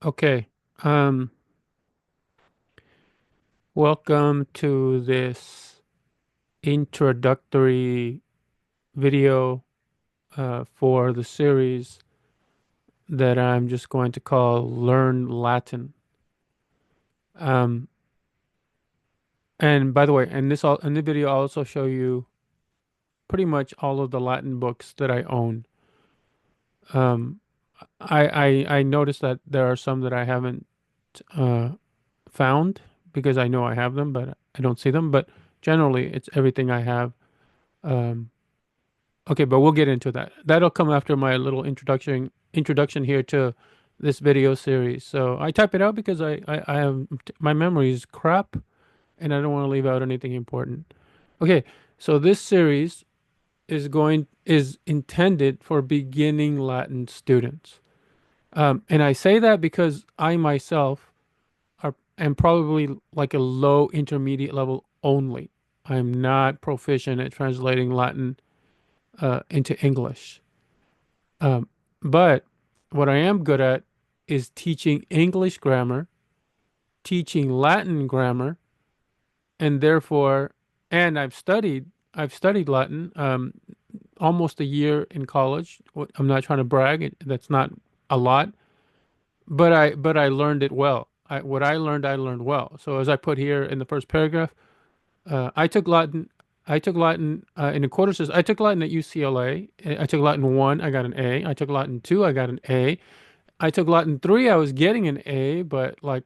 Okay. Um, Welcome to this introductory video for the series that I'm just going to call Learn Latin. Um, and by the way, in the video, I'll also show you pretty much all of the Latin books that I own. Um, I noticed that there are some that I haven't uh, found because I know I have them, but I don't see them. But generally, it's everything I have. Um, Okay, but we'll get into that. That'll come after my little introduction here to this video series. So I type it out because I have my memory is crap and I don't want to leave out anything important. Okay, so this series is intended for beginning Latin students. And I say that because I myself am probably like a low intermediate level only. I'm not proficient at translating Latin into English. Um, but what I am good at is teaching English grammar, teaching Latin grammar, and therefore, and I've studied Latin almost a year in college. I'm not trying to brag. That's not a lot, but I learned it well. What I learned well. So as I put here in the first paragraph, I took Latin. I took Latin in the courses. I took Latin at UCLA. I took Latin 1, I got an A. I took Latin 2, I got an A. I took Latin 3, I was getting an A, but like,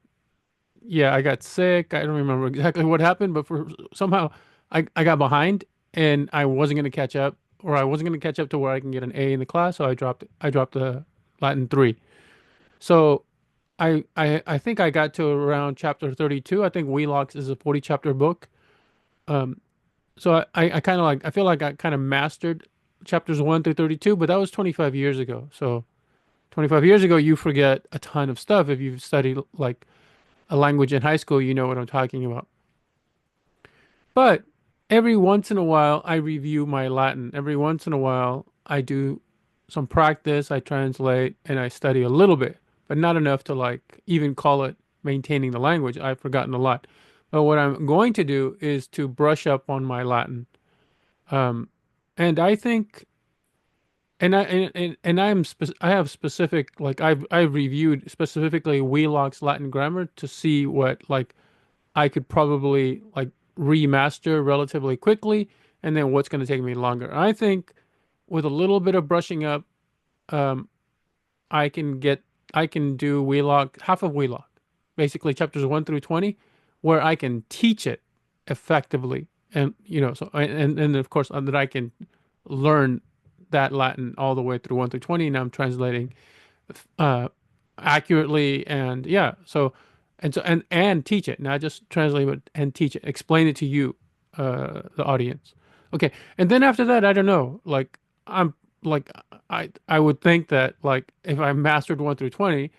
yeah, I got sick. I don't remember exactly what happened, but for somehow I got behind and I wasn't going to catch up, or I wasn't going to catch up to where I can get an A in the class, so I dropped the Latin 3. So I think I got to around chapter 32. I think Wheelock's is a 40 chapter book. Um, so I kind of like I feel like I kind of mastered chapters 1 through 32, but that was 25 years ago. So 25 years ago, you forget a ton of stuff. If you've studied like a language in high school, you know what I'm talking about. But every once in a while, I review my Latin. Every once in a while, I do some practice, I translate, and I study a little bit, but not enough to like even call it maintaining the language. I've forgotten a lot. But what I'm going to do is to brush up on my Latin. Um, and I think and I have specific like I've reviewed specifically Wheelock's Latin grammar to see what like I could probably like remaster relatively quickly, and then what's going to take me longer. I think with a little bit of brushing up, um, I can get I can do Wheelock half of Wheelock, basically chapters 1 through 20, where I can teach it effectively, and so and of course that I can learn that Latin all the way through 1 through 20. Now I'm translating uh, accurately, and yeah, and teach it, not just translate it and teach it, explain it to you, the audience. Okay, and then after that, I don't know. Like I'm like I would think that like if I mastered 1 through 20,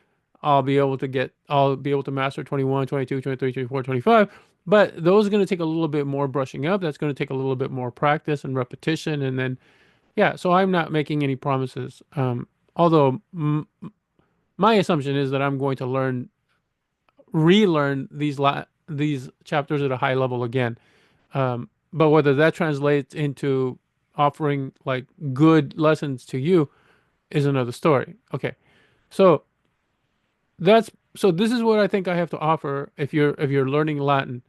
I'll be able to master 21, 22, 23, 24, 25. But those are going to take a little bit more brushing up. That's going to take a little bit more practice and repetition, and then yeah. So I'm not making any promises. Although my assumption is that I'm going to relearn these chapters at a high level again. But whether that translates into offering like good lessons to you is another story. Okay, so so this is what I think I have to offer if you're learning Latin.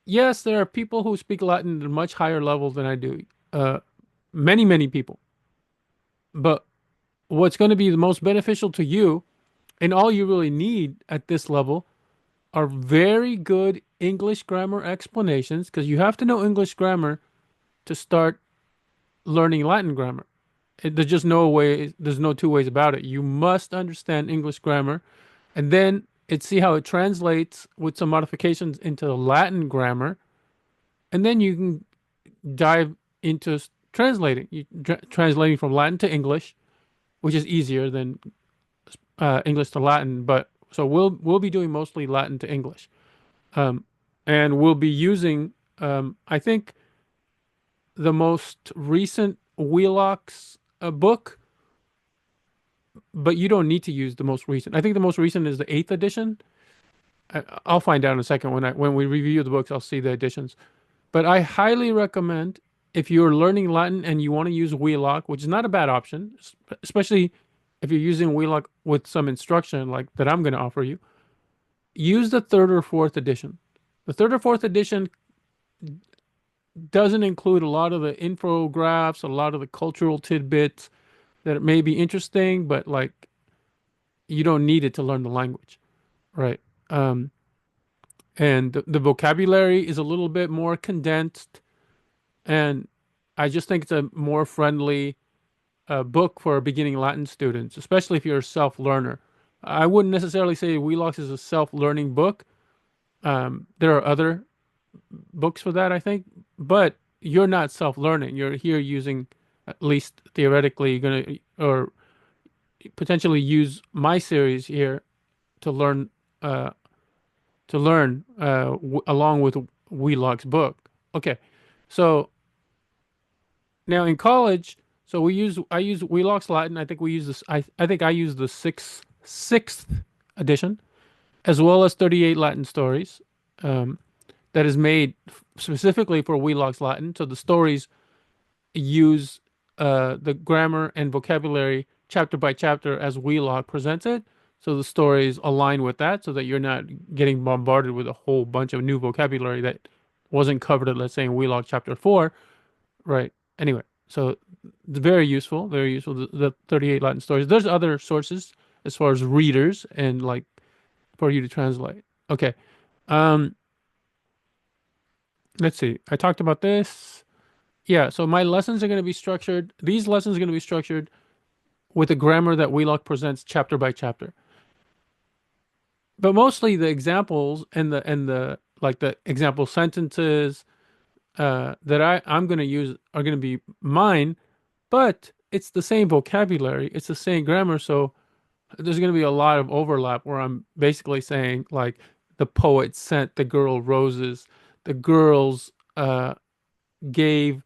Yes, there are people who speak Latin at a much higher level than I do. Uh, many people. But what's going to be the most beneficial to you, and all you really need at this level, are very good English grammar explanations, because you have to know English grammar to start learning Latin grammar. There's just no way, there's no two ways about it. You must understand English grammar, and then see how it translates with some modifications into Latin grammar, and then you can dive into translating from Latin to English, which is easier than English to Latin. But so we'll be doing mostly Latin to English. Um, and we'll be using, I think, the most recent Wheelock's book but you don't need to use the most recent. I think the most recent is the eighth edition. I'll find out in a second when we review the books. I'll see the editions. But I highly recommend if you're learning Latin and you want to use Wheelock, which is not a bad option, especially if you're using Wheelock with some instruction like that I'm going to offer you, use the third or fourth edition. The third or fourth edition doesn't include a lot of the infographics, a lot of the cultural tidbits that may be interesting, but like you don't need it to learn the language, right? Um, and the vocabulary is a little bit more condensed, and I just think it's a more friendly book for beginning Latin students, especially if you're a self-learner. I wouldn't necessarily say Wheelock is a self-learning book. There are other books for that, I think, but you're not self-learning. You're here using, at least theoretically, you're gonna or potentially use my series here to learn uh, along with Wheelock's book. Okay, so now in college, so I use Wheelock's Latin. I think we use this. I think I use the sixth edition as well as 38 Latin stories. Um, that is made specifically for Wheelock's Latin. So the stories use the grammar and vocabulary chapter by chapter as Wheelock presents it. So the stories align with that so that you're not getting bombarded with a whole bunch of new vocabulary that wasn't covered, let's say, in Wheelock chapter 4. Right. Anyway, so it's very useful, very useful. The 38 Latin stories. There's other sources as far as readers and like for you to translate. Okay. Um, let's see. I talked about this. Yeah, so my lessons are going to be structured. These lessons are going to be structured with the grammar that Wheelock presents chapter by chapter. But mostly the examples and the like the example sentences that I'm going to use are going to be mine, but it's the same vocabulary, it's the same grammar, so there's going to be a lot of overlap where I'm basically saying like the poet sent the girl roses, the girls gave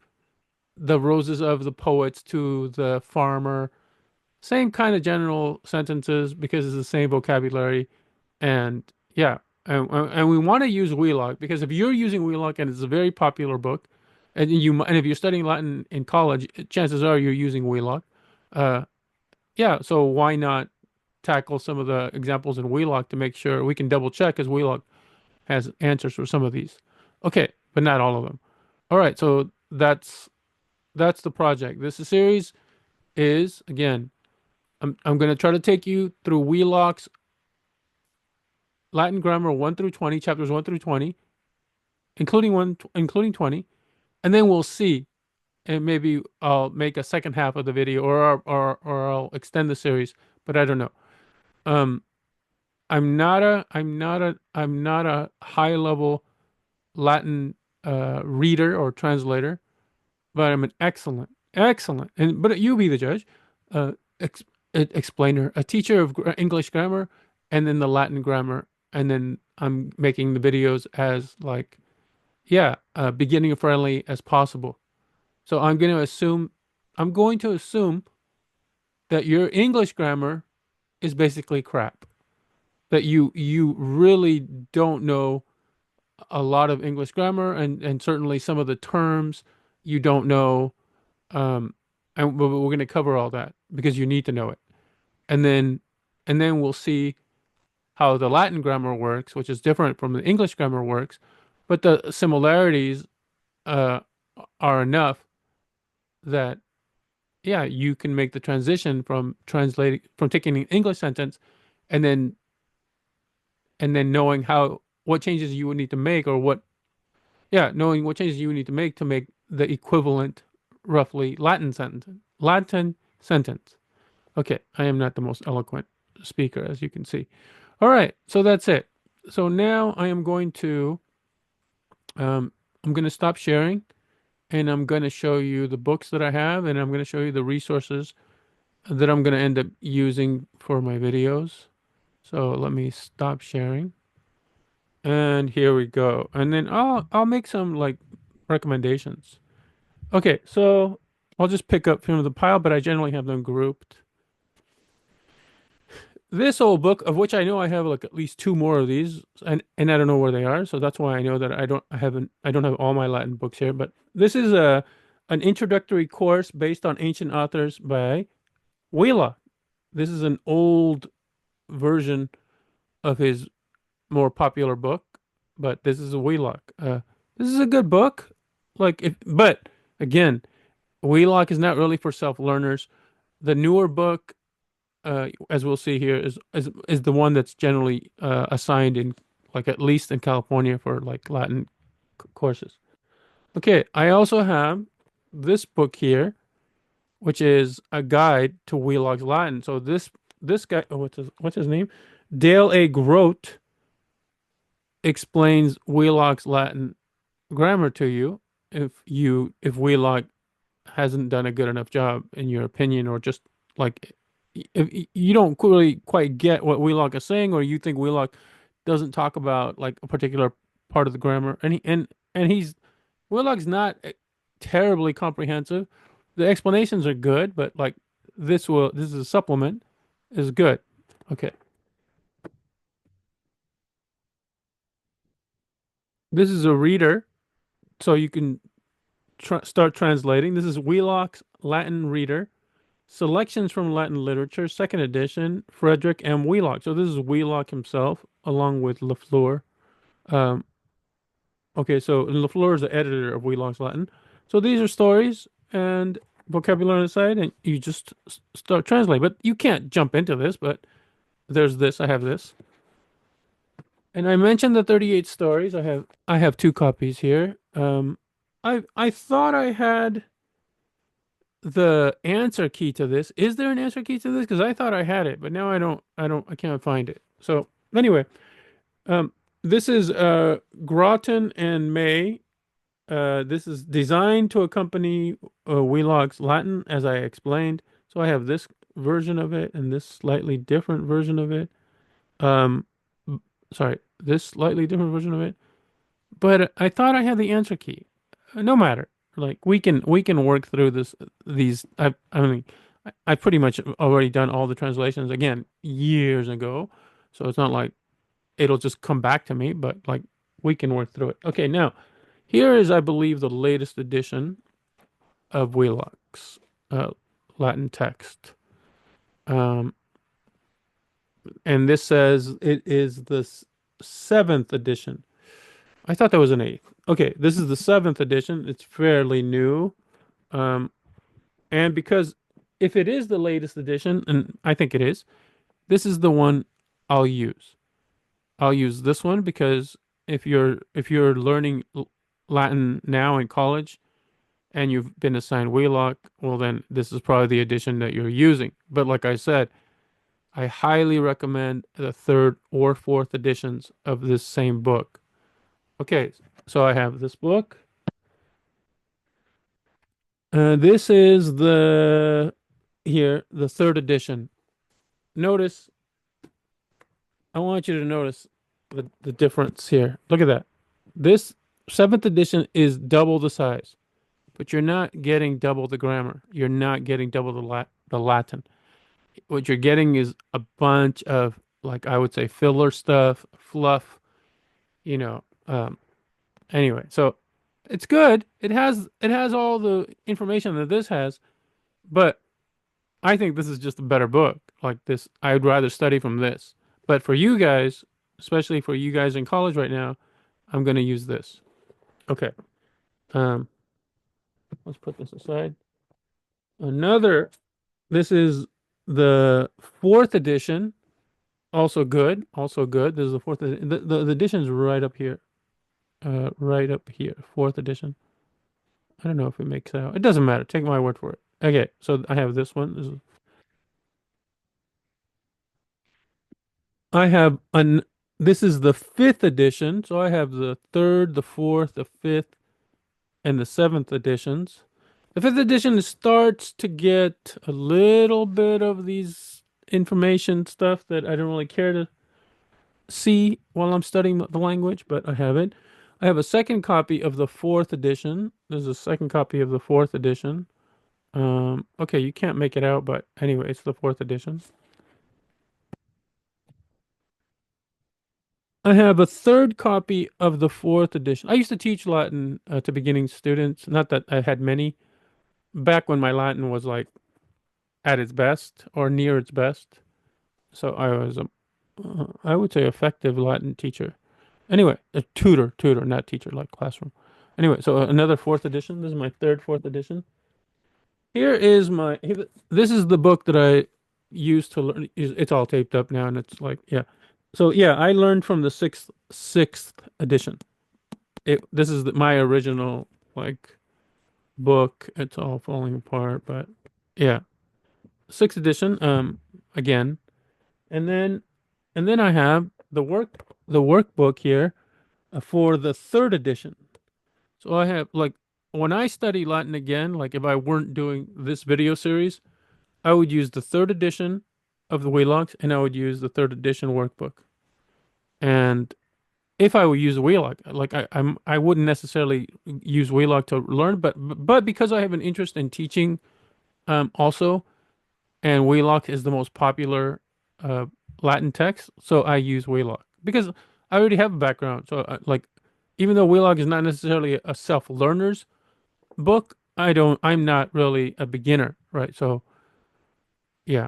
the roses of the poets to the farmer. Same kind of general sentences because it's the same vocabulary. And yeah, and we want to use Wheelock because if you're using Wheelock and it's a very popular book, and if you're studying Latin in college, chances are you're using Wheelock. Uh, yeah, so why not tackle some of the examples in Wheelock to make sure we can double check because Wheelock has answers for some of these. Okay, but not all of them. All right, so that's the project. This series is again, I'm going to try to take you through Wheelock's Latin grammar 1 through 20, chapters 1 through 20, including 20, and then we'll see. And maybe I'll make a second half of the video, or I'll extend the series, but I don't know. Um, I'm not a high level Latin reader or translator, but I'm an excellent, and but you be the judge, uh, ex explainer, a teacher of English grammar, and then the Latin grammar, and then I'm making the videos as like, yeah, beginning friendly as possible. So I'm going to assume that your English grammar is basically crap. That you really don't know a lot of English grammar and certainly some of the terms you don't know. Um, and we're going to cover all that because you need to know it. And then we'll see how the Latin grammar works, which is different from the English grammar works, but the similarities uh, are enough that yeah, you can make the transition from translating from taking an English sentence and then knowing how what changes you would need to make or what yeah, knowing what changes you would need to make the equivalent roughly Latin sentence. Okay, I am not the most eloquent speaker as you can see. All right, so that's it. So now I am going to I'm going to stop sharing and I'm going to show you the books that I have and I'm going to show you the resources that I'm going to end up using for my videos. So let me stop sharing. And here we go. And then I'll make some like recommendations. Okay, so I'll just pick up from the pile, but I generally have them grouped. this old book, of which I know I have like at least two more of these, and I don't know where they are, so that's why I know that I don't have all my Latin books here. But this is a an introductory course based on ancient authors by Wheelock. This is an old version of his more popular book, but this is a Wheelock. This is a good book. But again, Wheelock is not really for self-learners. The newer book, as we'll see here, is the one that's generally assigned in, like at least in California, for like Latin courses. Okay, I also have this book here, which is a guide to Wheelock's Latin. So this guy, oh, what's his name? Dale A. Grote explains Wheelock's Latin grammar to you if Wheelock hasn't done a good enough job in your opinion, or just like if you don't really quite get what Wheelock is saying, or you think Wheelock doesn't talk about like a particular part of the grammar, and he's Wheelock's not terribly comprehensive. The explanations are good, but like this is a supplement is good. Okay, this is a reader, so you can start translating. This is Wheelock's Latin Reader. Selections from Latin Literature, second edition, Frederick M. Wheelock. So this is Wheelock himself, along with Lafleur. Um, okay, so Lafleur is the editor of Wheelock's Latin. So these are stories and vocabulary on the side, and you just start translating. But you can't jump into this. But there's this. I have this, and I mentioned the 38 stories. I have two copies here. I thought I had the answer key to this. Is there an answer key to this? Because I thought I had it, but now I can't find it. So anyway, um, this is Groton and May. This is designed to accompany Wheelock's Latin, as I explained. So I have this version of it and this slightly different version of it. Um, sorry, this slightly different version of it. But I thought I had the answer key. No matter. Like we can work through these. I mean I pretty much already done all the translations again years ago, so it's not like it'll just come back to me. But like we can work through it. Okay, now here is, I believe, the latest edition of Wheelock's uh, Latin text, um, and this says it is the seventh edition. I thought that was an eighth. Okay, this is the seventh edition. It's fairly new. Um, and because if it is the latest edition, and I think it is, this is the one I'll use. I'll use this one because if you're learning Latin now in college and you've been assigned Wheelock, well then this is probably the edition that you're using. But like I said, I highly recommend the third or fourth editions of this same book. Okay, so I have this book. This is the third edition. Notice, I want you to notice the difference here. Look at that. This seventh edition is double the size, but you're not getting double the grammar. You're not getting double the Latin. What you're getting is a bunch of, like, I would say, filler stuff, fluff, you know. Anyway, so it's good. It has all the information that this has, but I think this is just a better book. Like this, I'd rather study from this. But for you guys, especially for you guys in college right now, I'm going to use this. Okay. Um, let's put this aside. Another, this is the fourth edition. Also good. Also good. This is the fourth. The edition's right up here. Right up here. Fourth edition. I don't know if it makes out. It doesn't matter. Take my word for it. Okay. So I have this one. I have an This is the fifth edition, so I have the third, the fourth, the fifth, and the seventh editions. The fifth edition starts to get a little bit of these information stuff that I don't really care to see while I'm studying the language, but I have it. I have a second copy of the fourth edition. There's a second copy of the fourth edition. Okay, you can't make it out, but anyway, it's the fourth edition. I have a third copy of the fourth edition. I used to teach Latin to beginning students. Not that I had many back when my Latin was like at its best or near its best. So I was a, I would say, effective Latin teacher. Anyway, a tutor, not teacher, like classroom. Anyway, so another fourth edition. This is my third, fourth edition. This is the book that I used to learn. It's all taped up now, and it's like, yeah. So yeah, I learned from the sixth edition. This is my original like book. It's all falling apart, but yeah, sixth edition. Again, and then I have the workbook here for the third edition. So I have like when I study Latin again, like if I weren't doing this video series, I would use the third edition of the Wheelock and I would use the third edition workbook. And if I would use Wheelock, like I wouldn't necessarily use Wheelock to learn, but because I have an interest in teaching also, and Wheelock is the most popular uh Latin text, so I use Wheelock because I already have a background. So like even though Wheelock is not necessarily a self-learner's book, I'm not really a beginner, right? So yeah,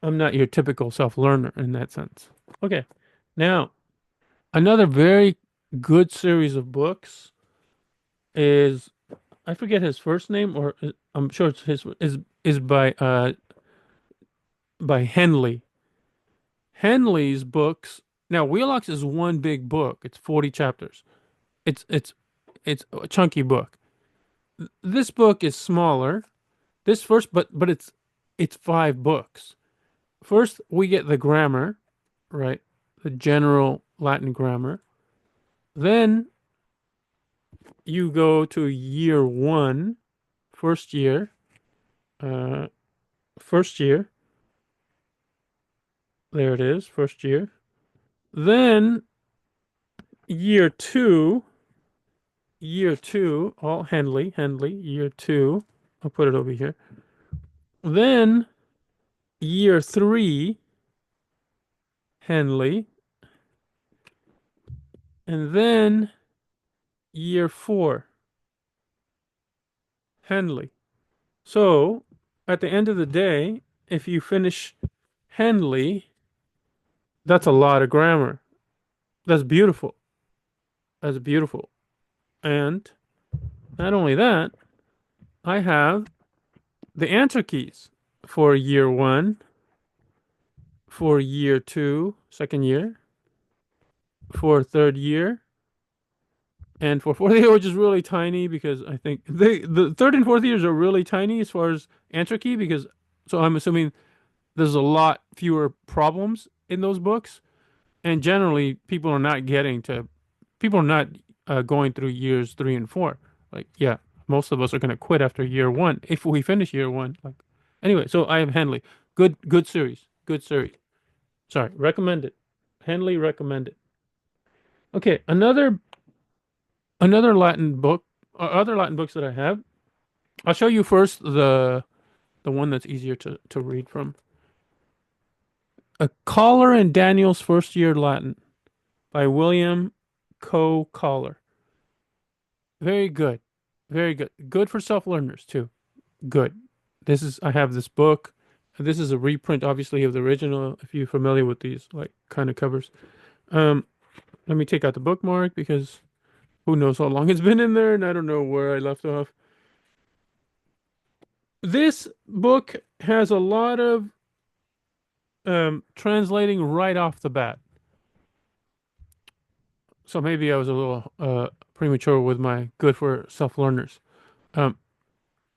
I'm not your typical self-learner in that sense. Okay. Now, another very good series of books is I forget his first name or I'm sure it's his is by Henley. Henley's books. Now, Wheelock's is one big book. It's 40 chapters. It's it's it's a chunky book. This book is smaller. This first but it's five books. First, we get the grammar, right? The general Latin grammar. Then you go to year one, first year, uh, first year. There it is, first year. Then year two, all Henley, year two. I'll put it over here. Then year three, Henley. And then year four, Henley. So at the end of the day, if you finish Henley, that's a lot of grammar. That's beautiful. That's beautiful. And not only that, I have the answer keys for year one, for year two, second year, for third year, and for fourth year, which is really tiny because I think the third and fourth years are really tiny as far as answer key because so I'm assuming there's a lot fewer problems in those books, and generally people are not going through years three and four. Like yeah, most of us are going to quit after year one if we finish year one. Like anyway, so I have Henley. Good series. Good series. Sorry, recommend it. Henley recommended. Okay, another Latin book, other Latin books that I have. I'll show you first the one that's easier to read from. A Collar and Daniel's First Year Latin by William Coe Collar. Very good. Very good. Good for self-learners too. Good. I have this book. This is a reprint, obviously, of the original, if you're familiar with these like kind of covers. Um, Let me take out the bookmark because who knows how long it's been in there, and I don't know where I left off. This book has a lot of translating right off the bat. So maybe I was a little premature with my good for self-learners. Um,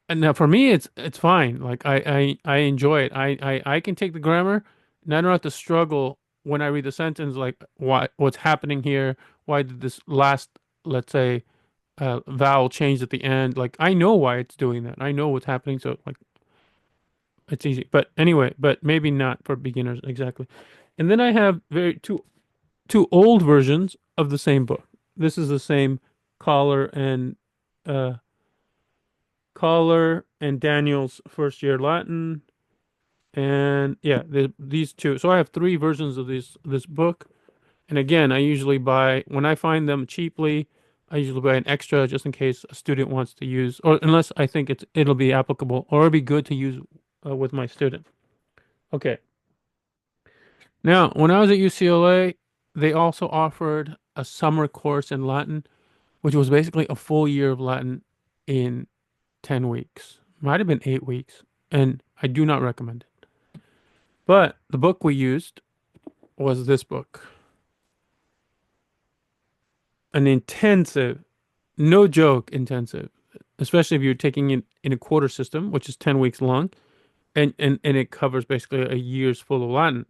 and now for me, it's fine. Like I enjoy it. I can take the grammar, and I don't have to struggle when I read the sentence. Like what's happening here? Why did this last, let's say, vowel change at the end? Like I know why it's doing that. I know what's happening. So like it's easy. But anyway, but maybe not for beginners exactly. And then I have two old versions of the same book. This is the same Collar and uh, Collar and Daniel's First Year Latin, and yeah, these two. So I have three versions of this book. And again, I usually buy, when I find them cheaply, I usually buy an extra just in case a student wants to use, or unless I think it'll be applicable or it'll be good to use with my student. Okay. Now, when I was at UCLA, they also offered a summer course in Latin, which was basically a full year of Latin in 10 weeks. Might have been 8 weeks, and I do not recommend it. But the book we used was this book, an intensive, no joke, intensive, especially if you're taking it in a quarter system, which is 10 weeks long, and it covers basically a year's full of Latin.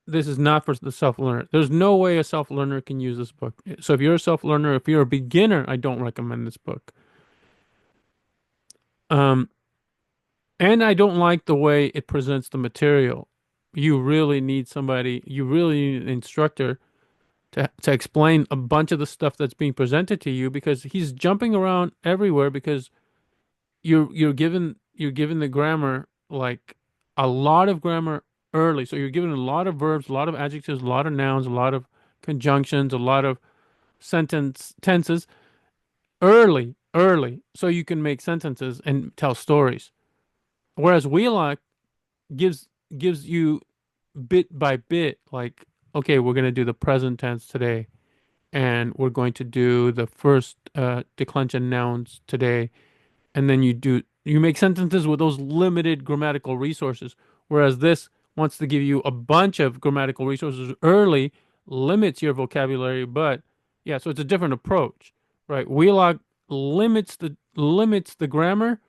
This is not for the self-learner. There's no way a self-learner can use this book. So if you're a self-learner, if you're a beginner, I don't recommend this book. Um, and I don't like the way it presents the material. You really need somebody, you really need an instructor to explain a bunch of the stuff that's being presented to you because he's jumping around everywhere because you're given the grammar like a lot of grammar early. So you're given a lot of verbs, a lot of adjectives, a lot of nouns, a lot of conjunctions, a lot of sentence tenses early, so you can make sentences and tell stories. Whereas Wheelock gives gives you bit by bit, like, okay, we're gonna do the present tense today, and we're going to do the first declension nouns today, and then you make sentences with those limited grammatical resources. Whereas this wants to give you a bunch of grammatical resources early, limits your vocabulary, but yeah, so it's a different approach, right? Wheelock limits the grammar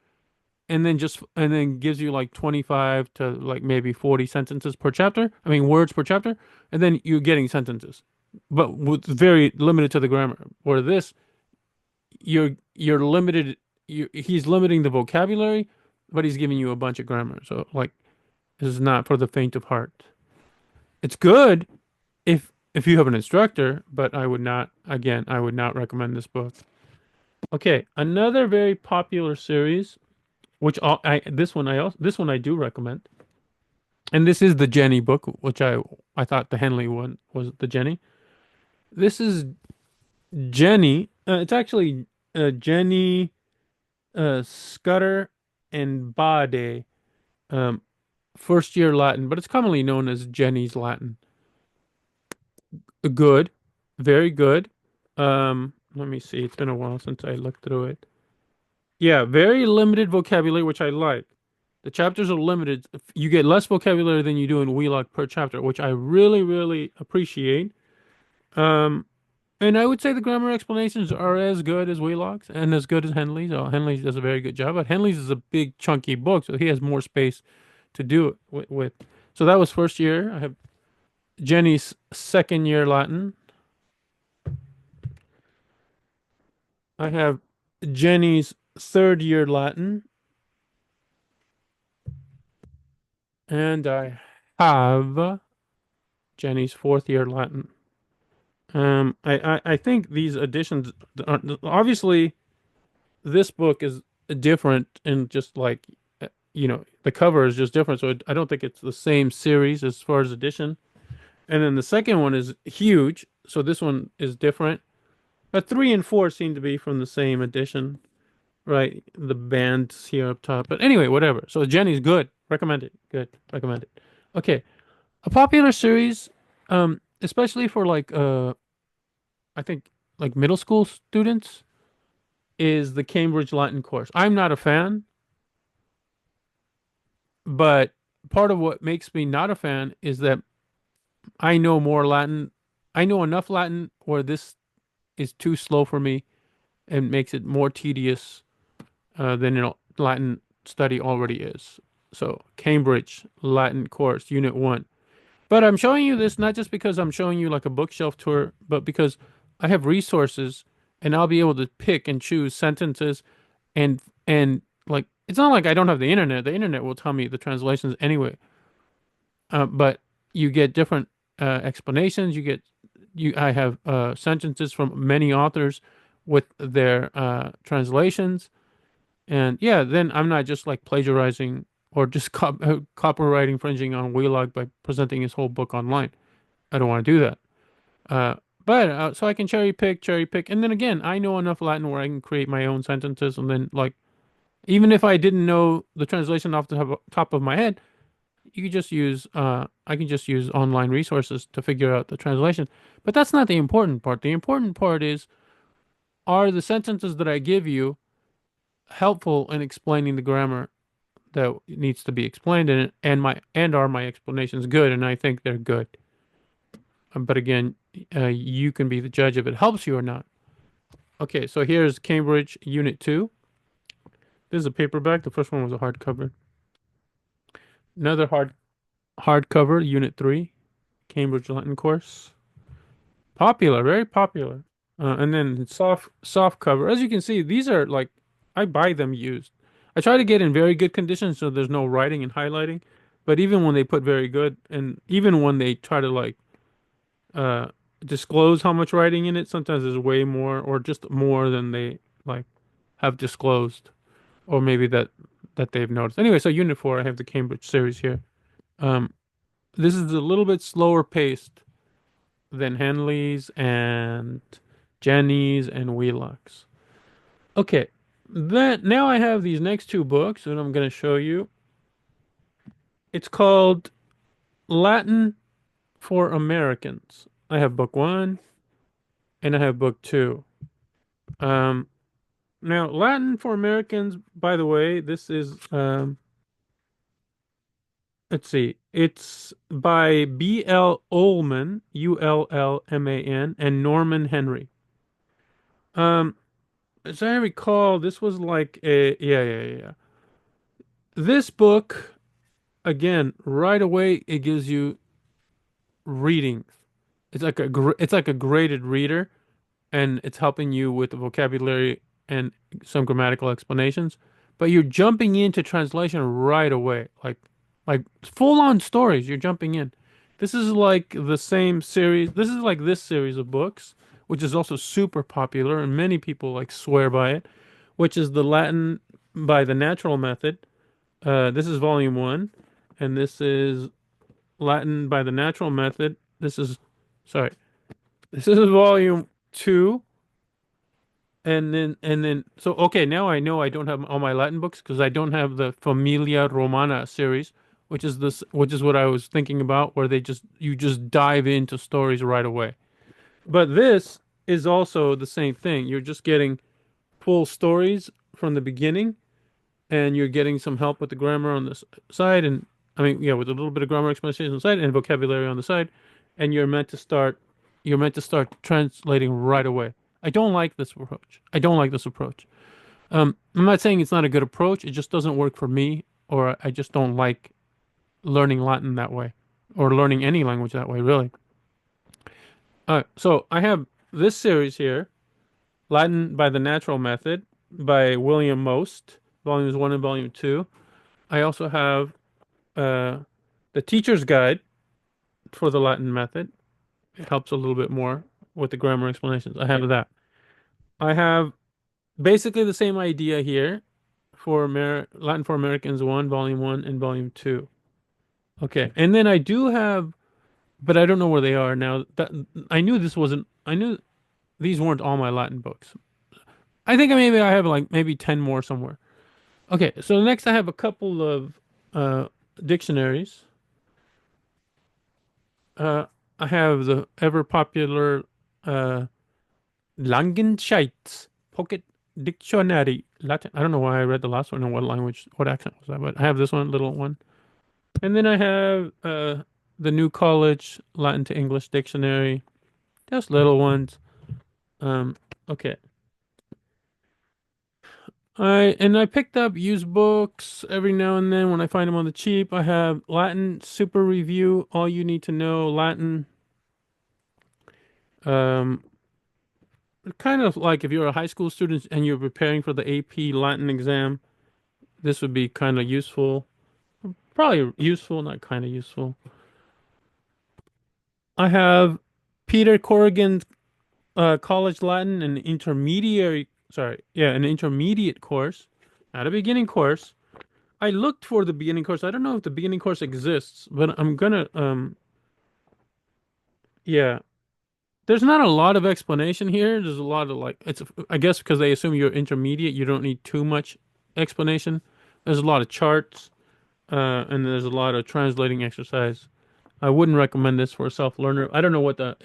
and then gives you like 25 to like maybe 40 sentences per chapter. I mean words per chapter, and then you're getting sentences, but with very limited to the grammar. Where this you're limited. He's limiting the vocabulary, but he's giving you a bunch of grammar. So like this is not for the faint of heart. It's good if you have an instructor, but I would not. Again, I would not recommend this book. Okay, another very popular series, which I this one I do recommend, and this is the Jenny book, which I thought the Henley one was the Jenny. This is Jenny. It's actually Jenny Scudder and Bade, um, first year Latin, but it's commonly known as Jenny's Latin. Good, very good. Let me see. It's been a while since I looked through it. Yeah, very limited vocabulary, which I like. The chapters are limited. You get less vocabulary than you do in Wheelock per chapter, which I really, really appreciate. Um, and I would say the grammar explanations are as good as Wheelock's and as good as Henley's. Oh, Henley's does a very good job, but Henley's is a big, chunky book, so he has more space to do it with. So that was first year. I have Jenny's second year Latin. I have Jenny's third year Latin, and I have Jenny's fourth year Latin. I think these editions are, obviously this book is different and just like the cover is just different, so I don't think it's the same series as far as edition. And then the second one is huge, so this one is different. But three and four seem to be from the same edition, right? The bands here up top. But anyway, whatever. So Jenny's good. Recommend it. Good. Recommend it. Okay. A popular series, especially for like I think like middle school students, is the Cambridge Latin course. I'm not a fan, but part of what makes me not a fan is that I know more Latin. I know enough Latin where this is too slow for me and makes it more tedious than Latin study already is. So Cambridge Latin course, Unit 1. But I'm showing you this not just because I'm showing you like a bookshelf tour, but because I have resources and I'll be able to pick and choose sentences and like it's not like I don't have the internet. The internet will tell me the translations anyway. But you get different explanations. I have sentences from many authors with their translations. And yeah, then I'm not just like plagiarizing or just copyright infringing on Wheelock by presenting his whole book online. I don't want to do that. Uh, but so I can cherry pick, and then again, I know enough Latin where I can create my own sentences, and then like even if I didn't know the translation off the top of my head, you could just use I can just use online resources to figure out the translation. But that's not the important part. The important part is, are the sentences that I give you helpful in explaining the grammar that needs to be explained, and are my explanations good? And I think they're good. But again, you can be the judge if it helps you or not. Okay, so here's Cambridge Unit 2. This is a paperback. The first one was a hardcover. Another hardcover, Unit 3, Cambridge Latin course. Popular, very popular. And then soft cover. As you can see, these are like I buy them used. I try to get in very good condition so there's no writing and highlighting. But even when they put very good, and even when they try to like uh disclose how much writing in it, sometimes there's way more or just more than they like have disclosed, or maybe that they've noticed. Anyway, so Unit 4, I have the Cambridge series here. Um, this is a little bit slower paced than Henley's and Jenny's and Wheelock's. Okay, that now I have these next two books that I'm going to show you. It's called Latin for Americans. I have book one and I have book two. Um, Now Latin for Americans, by the way, this is let's see, it's by B.L. Ullman, Ullman, and Norman Henry. Um, as I recall, this was like a yeah. This book, again, right away it gives you reading. It's like a graded reader, and it's helping you with the vocabulary and some grammatical explanations. But you're jumping into translation right away, like full on stories. You're jumping in. This is like the same series. This is like this series of books, which is also super popular, and many people like swear by it, which is the Latin by the Natural Method. This is volume one, and this is Latin by the Natural Method. Sorry, this is volume two, and then so okay, now I know I don't have all my Latin books because I don't have the Familia Romana series, which is what I was thinking about, where you just dive into stories right away. But this is also the same thing. You're just getting full stories from the beginning, and you're getting some help with the grammar on the side, and I mean, yeah, with a little bit of grammar explanation on the side and vocabulary on the side, and you're meant to start translating right away. I don't like this approach. I don't like this approach. I'm not saying it's not a good approach. It just doesn't work for me, or I just don't like learning Latin that way, or learning any language that way, really. So I have this series here, Latin by the Natural Method by William Most, volumes one and volume two. I also have uh, the Teacher's Guide for the Latin Method. It helps a little bit more with the grammar explanations. I have that. I have basically the same idea here for Latin for Americans 1, Volume 1, and Volume 2. Okay. And then I do have, but I don't know where they are now. I knew these weren't all my Latin books. I think maybe I have like maybe 10 more somewhere. Okay. So next I have a couple of uh, dictionaries. Uh, I have the ever popular uh, Langenscheidt Pocket Dictionary Latin. I don't know why I read the last one and what language, what accent was that, but I have this one, little one. And then I have the New College Latin to English Dictionary, just little ones. Um, okay. I picked up used books every now and then when I find them on the cheap. I have Latin Super Review, All You Need to Know Latin. Um, Kind of like if you're a high school student and you're preparing for the AP Latin exam, this would be kind of useful. Probably useful, not kind of useful. I have Peter Corrigan's College Latin, an intermediate course, not a beginning course. I looked for the beginning course. I don't know if the beginning course exists, but I'm gonna, yeah. There's not a lot of explanation here. There's a lot of like it's I guess because they assume you're intermediate, you don't need too much explanation. There's a lot of charts, and there's a lot of translating exercise. I wouldn't recommend this for a self-learner. I don't know what the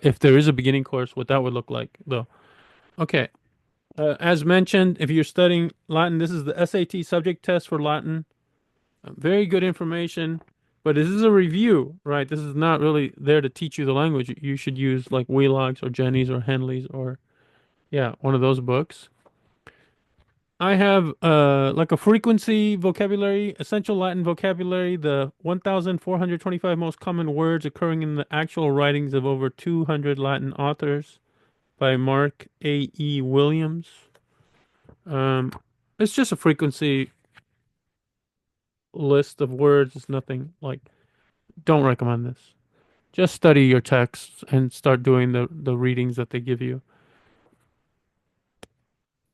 if there is a beginning course, what that would look like though. Okay. As mentioned, if you're studying Latin, this is the SAT subject test for Latin. Very good information, but this is a review, right? This is not really there to teach you the language. You should use like Wheelock's or Jenny's or Henley's or yeah, one of those books. I have like a frequency vocabulary, essential Latin vocabulary, the 1,425 most common words occurring in the actual writings of over 200 Latin authors by Mark A. E. Williams. Um, it's just a frequency list of words. It's nothing like, don't recommend this. Just study your texts and start doing the readings that they give you.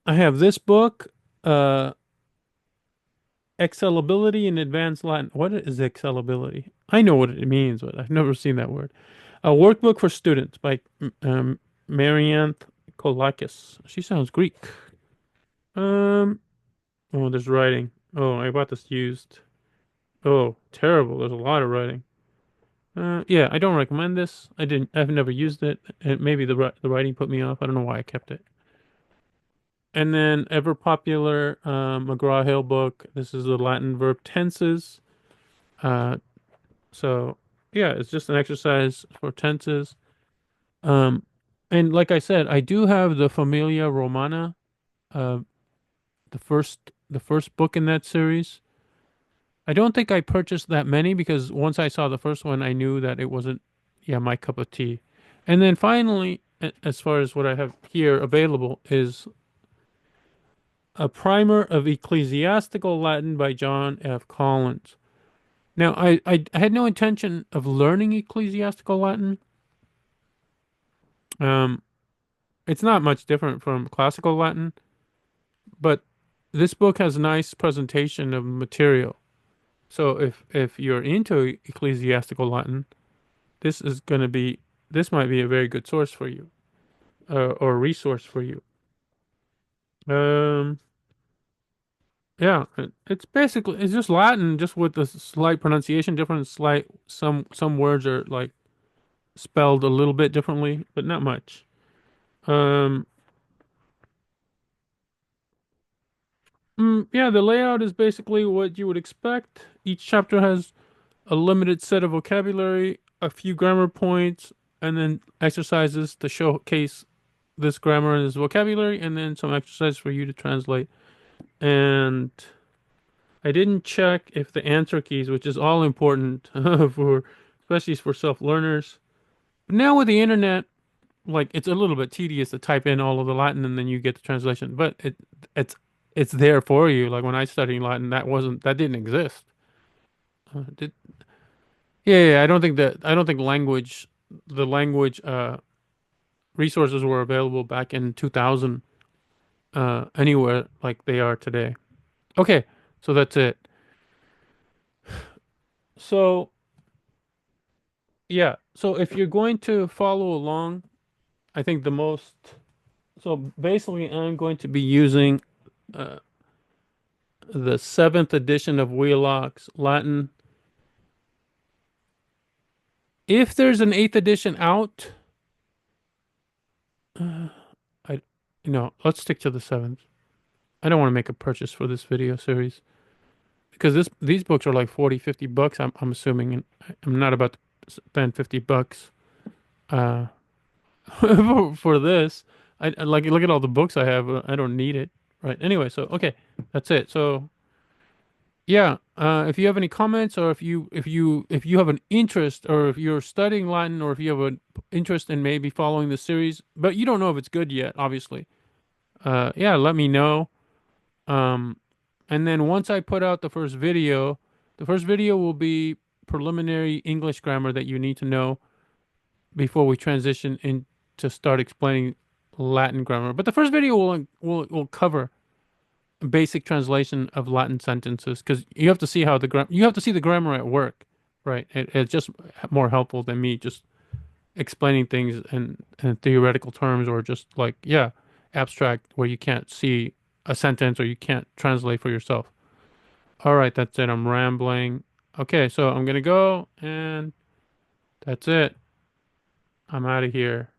I have this book, uh, Excellability in Advanced Latin. What is excellability? I know what it means, but I've never seen that word. A workbook for students by Marianne Kolakis. She sounds Greek. Um, oh, there's writing. Oh, I bought this used. Oh, terrible. There's a lot of writing. Yeah, I don't recommend this. I've never used it. And maybe the writing put me off. I don't know why I kept it. And then ever popular McGraw-Hill book. This is the Latin verb tenses. Uh, so yeah, it's just an exercise for tenses. Um, and like I said, I do have the Familia Romana, uh, the first book in that series. I don't think I purchased that many because once I saw the first one, I knew that it wasn't, yeah, my cup of tea. And then finally, as far as what I have here available is a primer of ecclesiastical Latin by John F. Collins. Now, I had no intention of learning ecclesiastical Latin. Um, it's not much different from classical Latin, but this book has a nice presentation of material. So if you're into ecclesiastical Latin, this is going to be this might be a very good source for you, or resource for you. Um, yeah, it's basically it's just Latin, just with a slight pronunciation difference. Slight some words are like spelled a little bit differently, but not much. Um, yeah, the layout is basically what you would expect. Each chapter has a limited set of vocabulary, a few grammar points, and then exercises to showcase this grammar and this vocabulary, and then some exercises for you to translate. And I didn't check if the answer keys, which is all important for especially for self-learners. Now with the internet, like it's a little bit tedious to type in all of the Latin and then you get the translation, but it's it's there for you. Like when I studied Latin, that didn't exist. Did Yeah, I don't think the language resources were available back in 2000 anywhere like they are today. Okay, so that's it. So yeah, so if you're going to follow along, I think the most so basically I'm going to be using uh, the seventh edition of Wheelock's Latin. If there's an eighth edition out, uh, I let's stick to the seventh. I don't want to make a purchase for this video series because these books are like 40, $50. I'm assuming, and I'm not about to spend $50 uh for this. I like look at all the books I have. I don't need it, right? Anyway, so okay, that's it. So yeah, if you have any comments, or if you have an interest, or if you're studying Latin, or if you have an interest in maybe following the series, but you don't know if it's good yet, obviously. Yeah, let me know. Um, and then once I put out the first video will be preliminary English grammar that you need to know before we transition in to start explaining Latin grammar. But the first video will cover basic translation of Latin sentences because you have to see you have to see the grammar at work, right? It's just more helpful than me just explaining things in theoretical terms or just like, yeah, abstract where you can't see a sentence or you can't translate for yourself. All right, that's it. I'm rambling. Okay, so I'm gonna go and that's it. I'm out of here.